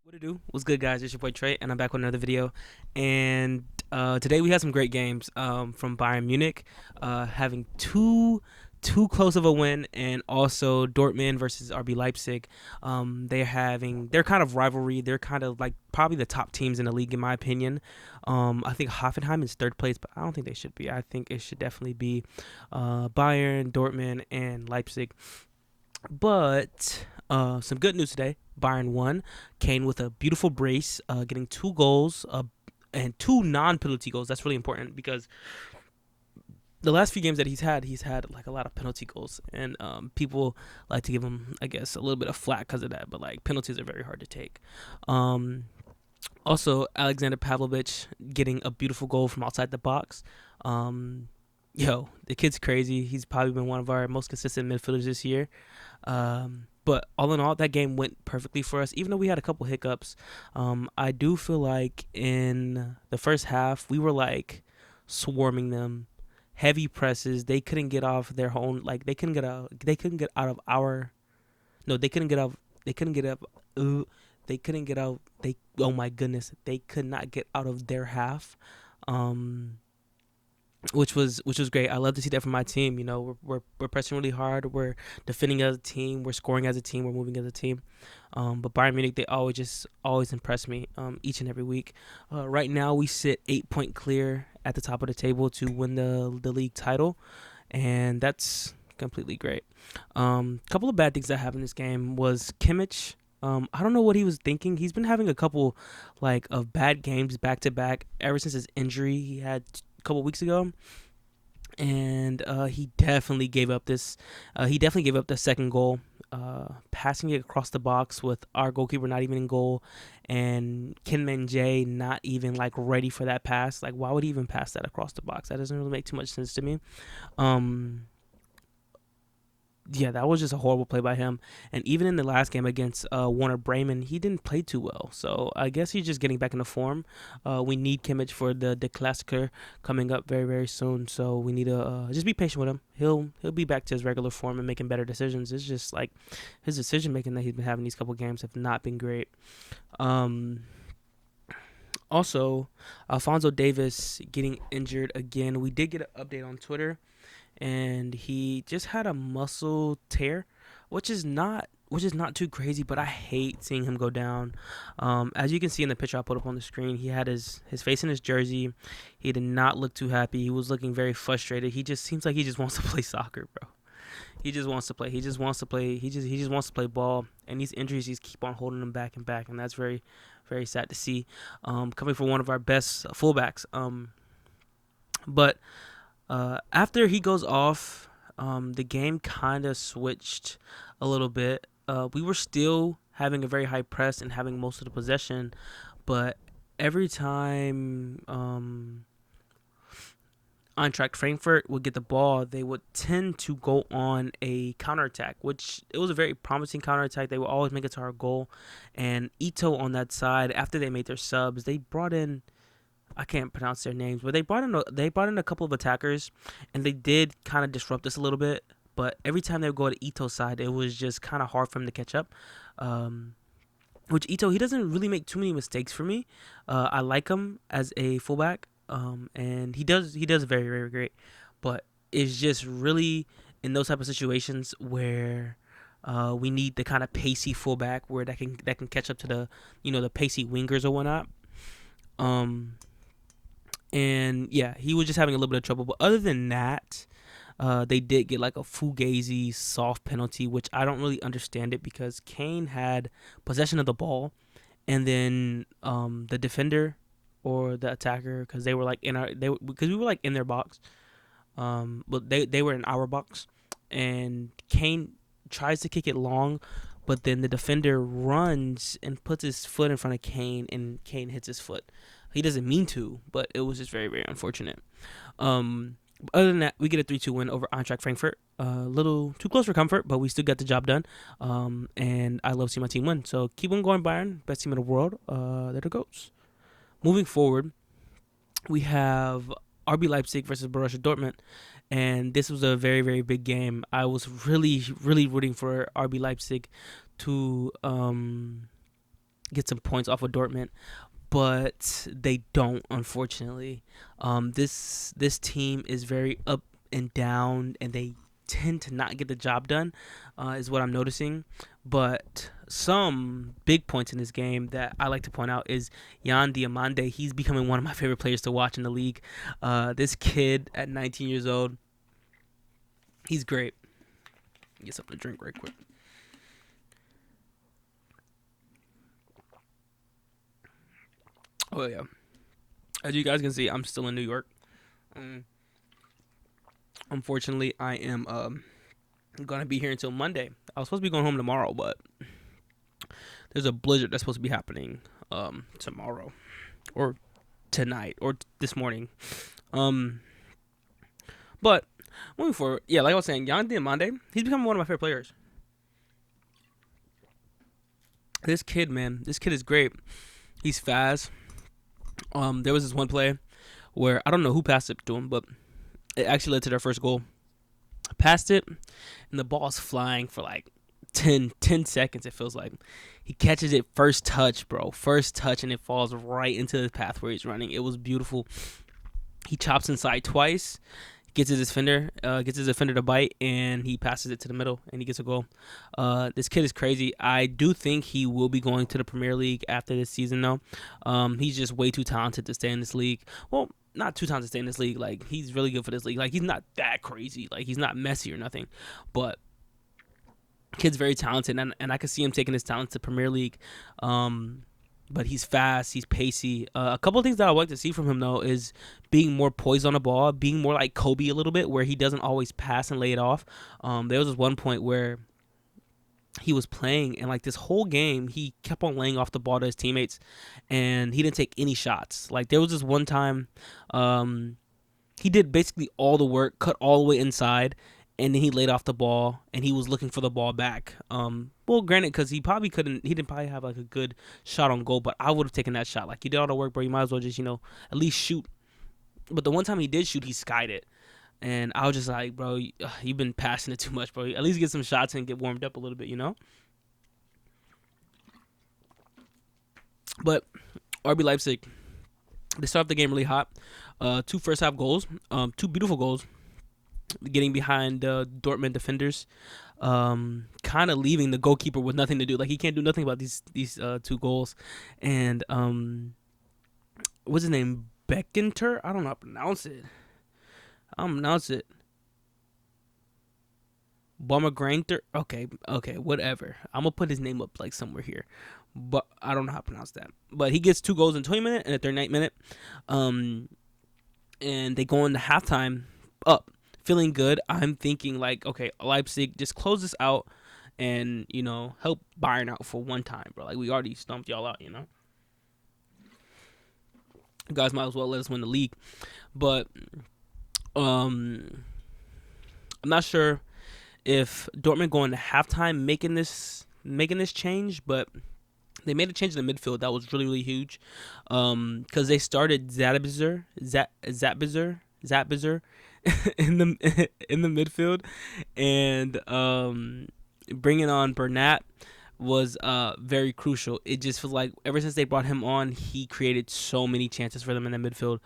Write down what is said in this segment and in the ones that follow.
What to do? What's good, guys? It's your boy Trey, and I'm back with another video. And today we had some great games from Bayern Munich, having too close of a win, and also Dortmund versus RB Leipzig. They're kind of rivalry. They're kind of like probably the top teams in the league, in my opinion. I think Hoffenheim is third place, but I don't think they should be. I think it should definitely be Bayern, Dortmund, and Leipzig. But some good news today. Bayern won. Kane with a beautiful brace, getting two goals and two non-penalty goals. That's really important because the last few games that he's had like a lot of penalty goals, and people like to give him, I guess, a little bit of flack because of that. But like penalties are very hard to take. Um, Also, Alexander Pavlovich getting a beautiful goal from outside the box. Um, the kid's crazy. He's probably been one of our most consistent midfielders this year. But all in all, that game went perfectly for us, even though we had a couple hiccups. I do feel like in the first half, we were like swarming them, heavy presses. They couldn't get off their own, like they couldn't get out. They couldn't get out of our. No, they couldn't get out. They couldn't get up. They couldn't get out. They Oh my goodness, they could not get out of their half. Um, which was great. I love to see that from my team. You know, we're pressing really hard. We're defending as a team. We're scoring as a team. We're moving as a team. But Bayern Munich, they always impress me each and every week. Right now, we sit 8 point clear at the top of the table to win the league title, and that's completely great. Couple of bad things that happened in this game was Kimmich. I don't know what he was thinking. He's been having a couple like of bad games back to back ever since his injury he had a couple weeks ago, and he definitely gave up this. He definitely gave up the second goal, passing it across the box with our goalkeeper not even in goal, and Kinman J not even like ready for that pass. Like, why would he even pass that across the box? That doesn't really make too much sense to me. Um, yeah, that was just a horrible play by him. And even in the last game against Warner Bremen, he didn't play too well. So I guess he's just getting back into form. We need Kimmich for the Klassiker coming up very very soon. So we need to just be patient with him. He'll be back to his regular form and making better decisions. It's just like his decision making that he's been having these couple games have not been great. Um, Also, Alfonso Davis getting injured again. We did get an update on Twitter, and he just had a muscle tear, which is not too crazy, but I hate seeing him go down. As you can see in the picture I put up on the screen, he had his face in his jersey. He did not look too happy. He was looking very frustrated. He just seems like he just wants to play soccer, bro. He just wants to play. He just wants to play. He just wants to play ball. And these injuries just keep on holding him back and back, and that's very very sad to see. Coming from one of our best fullbacks. But after he goes off, the game kind of switched a little bit. We were still having a very high press and having most of the possession, but every time Eintracht Frankfurt would get the ball, they would tend to go on a counterattack, which it was a very promising counterattack. They would always make it to our goal. And Ito on that side, after they made their subs, they brought in, I can't pronounce their names, but they brought in a couple of attackers, and they did kind of disrupt us a little bit. But every time they would go to Ito's side, it was just kind of hard for him to catch up. Um, which Ito, he doesn't really make too many mistakes for me. I like him as a fullback, and he does very very great. But it's just really in those type of situations where we need the kind of pacey fullback where that can catch up to the pacey wingers or whatnot. Um, and yeah, he was just having a little bit of trouble. But other than that, they did get like a fugazi soft penalty, which I don't really understand it because Kane had possession of the ball, and then the defender or the attacker, because they were like because we were like in their box, but they were in our box, and Kane tries to kick it long, but then the defender runs and puts his foot in front of Kane, and Kane hits his foot. He doesn't mean to, but it was just very very unfortunate. Um, Other than that, we get a 3-2 win over Eintracht Frankfurt. A little too close for comfort, but we still got the job done. And I love seeing my team win. So keep on going, Bayern. Best team in the world. There it goes. Moving forward, we have RB Leipzig versus Borussia Dortmund. And this was a very, very big game. I was really, really rooting for RB Leipzig to get some points off of Dortmund, but they don't, unfortunately. This team is very up and down, and they tend to not get the job done, is what I'm noticing. But some big points in this game that I like to point out is Jan Diamande. He's becoming one of my favorite players to watch in the league. This kid at 19 years old, he's great. Get something to drink right quick. Oh yeah, as you guys can see, I'm still in New York. Unfortunately, I am gonna be here until Monday. I was supposed to be going home tomorrow, but there's a blizzard that's supposed to be happening tomorrow or tonight or this morning. But moving forward, yeah, like I was saying, Jan Diamande, he's becoming one of my favorite players. This kid, man, this kid is great. He's fast. There was this one play where I don't know who passed it to him, but it actually led to their first goal. Passed it, and the ball's flying for like 10 seconds, it feels like. He catches it first touch, bro. First touch, and it falls right into the path where he's running. It was beautiful. He chops inside twice, gets his defender to bite, and he passes it to the middle, and he gets a goal. This kid is crazy. I do think he will be going to the Premier League after this season, though. He's just way too talented to stay in this league. Well, not too talented to stay in this league. Like, he's really good for this league. Like, he's not that crazy. Like, he's not Messi or nothing. But kid's very talented, and I can see him taking his talent to Premier League. But he's fast, he's pacey. A couple of things that I would like to see from him, though, is being more poised on the ball, being more like Kobe a little bit, where he doesn't always pass and lay it off. There was this one point where he was playing, and like this whole game, he kept on laying off the ball to his teammates, and he didn't take any shots. Like, there was this one time he did basically all the work, cut all the way inside, and then he laid off the ball, and he was looking for the ball back. Well, granted, because he didn't probably have like a good shot on goal, but I would have taken that shot. Like, you did all the work, bro. You might as well just, at least shoot. But the one time he did shoot, he skied it. And I was just like, bro, you've been passing it too much, bro. At least get some shots and get warmed up a little bit, But RB Leipzig, they start off the game really hot. 2 first half goals, 2 beautiful goals, getting behind Dortmund defenders, kind of leaving the goalkeeper with nothing to do. Like, he can't do nothing about these 2 goals. And what's his name? Beckenter? I don't know how to pronounce it. Baumgartner. Okay, whatever. I'm gonna put his name up like somewhere here, but I don't know how to pronounce that. But he gets 2 goals in 20 minutes and a 39 minute. And they go into halftime up, feeling good. I'm thinking like, okay, Leipzig, just close this out and help Bayern out for one time, bro. Like, we already stumped y'all out, You guys might as well let us win the league. But I'm not sure if Dortmund going to halftime making this change, but they made a change in the midfield that was really, really huge. Because they started Zatbizer in the midfield, and bringing on Bernat was very crucial. It just feels like ever since they brought him on, he created so many chances for them in the midfield.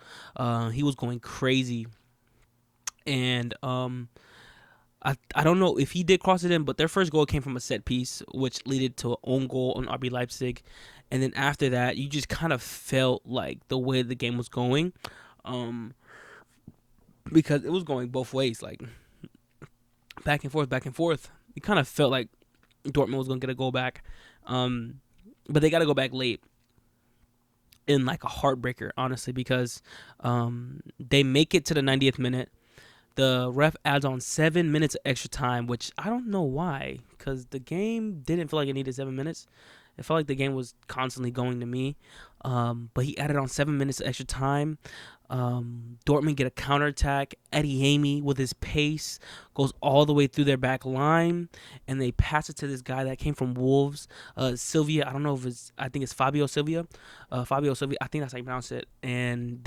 He was going crazy. And I don't know if he did cross it in, but their first goal came from a set piece, which led to an own goal on RB Leipzig. And then after that, you just kind of felt like the way the game was going, because it was going both ways, like back and forth. You kind of felt like Dortmund was going to get a goal back, but they got to go back late in like a heartbreaker, honestly, because they make it to the 90th minute. The ref adds on 7 minutes of extra time, which I don't know why, because the game didn't feel like it needed 7 minutes. It felt like the game was constantly going to me. But he added on 7 minutes of extra time. Dortmund get a counterattack. Eddie Amy, with his pace, goes all the way through their back line, and they pass it to this guy that came from Wolves, Sylvia. I don't know if I think it's Fabio Sylvia. I think that's how you pronounce it. And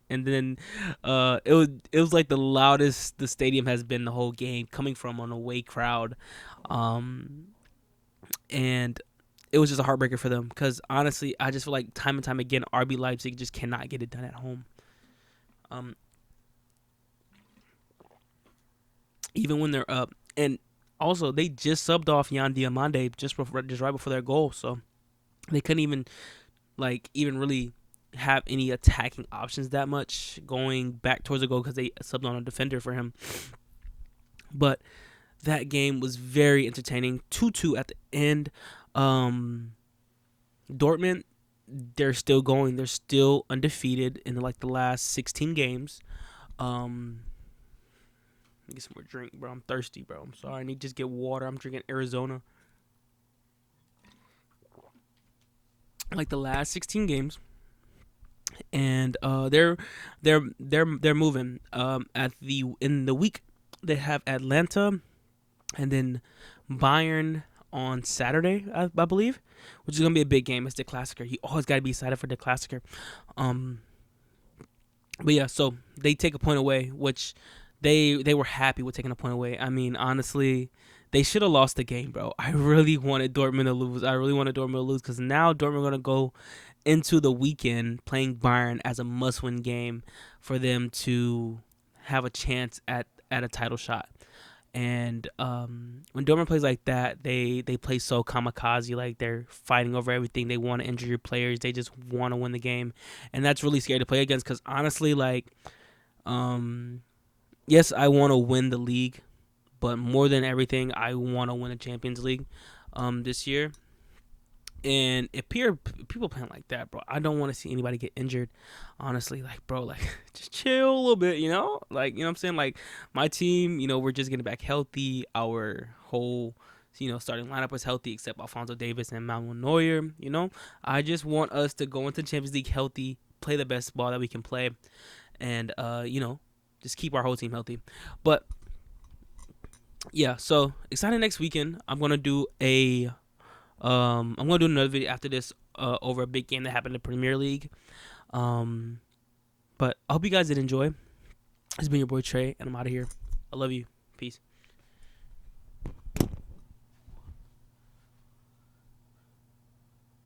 and then it was like the loudest the stadium has been the whole game, coming from an away crowd. And it was just a heartbreaker for them because honestly, I just feel like time and time again, RB Leipzig just cannot get it done at home. Even when they're up, and also they just subbed off Yan Diomande just right before their goal, so they couldn't even really have any attacking options that much going back towards the goal because they subbed on a defender for him. But that game was very entertaining. 2-2 at the end. Dortmund, they're still going. They're still undefeated in the last 16 games. Get some more drink, bro. I'm thirsty, bro. I'm sorry. I need to just get water. I'm drinking Arizona. The last 16 games, and they're moving. In the week they have Atlanta, and then Bayern on Saturday, I believe, which is gonna be a big game. It's the Classicer. You always gotta be excited for the Classicer. But yeah, so they take a point away, which they were happy with taking a point away. I mean, honestly, they should have lost the game, bro. I really wanted Dortmund to lose. Because now Dortmund are going to go into the weekend playing Bayern as a must-win game for them to have a chance at a title shot. And when Dortmund plays like that, they play so kamikaze, like they're fighting over everything. They want to injure your players. They just want to win the game. And that's really scary to play against because honestly, yes, I want to win the league, but more than everything, I want to win the Champions League this year. And if people playing like that, bro, I don't want to see anybody get injured. Honestly, bro, just chill a little bit, you know? You know what I'm saying? My team, we're just getting back healthy. Our whole, starting lineup was healthy except Alphonso Davies and Manuel Neuer, I just want us to go into the Champions League healthy, play the best ball that we can play, and, just keep our whole team healthy. But yeah, so excited next weekend. I'm gonna do another video after this over a big game that happened in the Premier League. But I hope you guys did enjoy. It's been your boy Trey, and I'm out of here. I love you. Peace.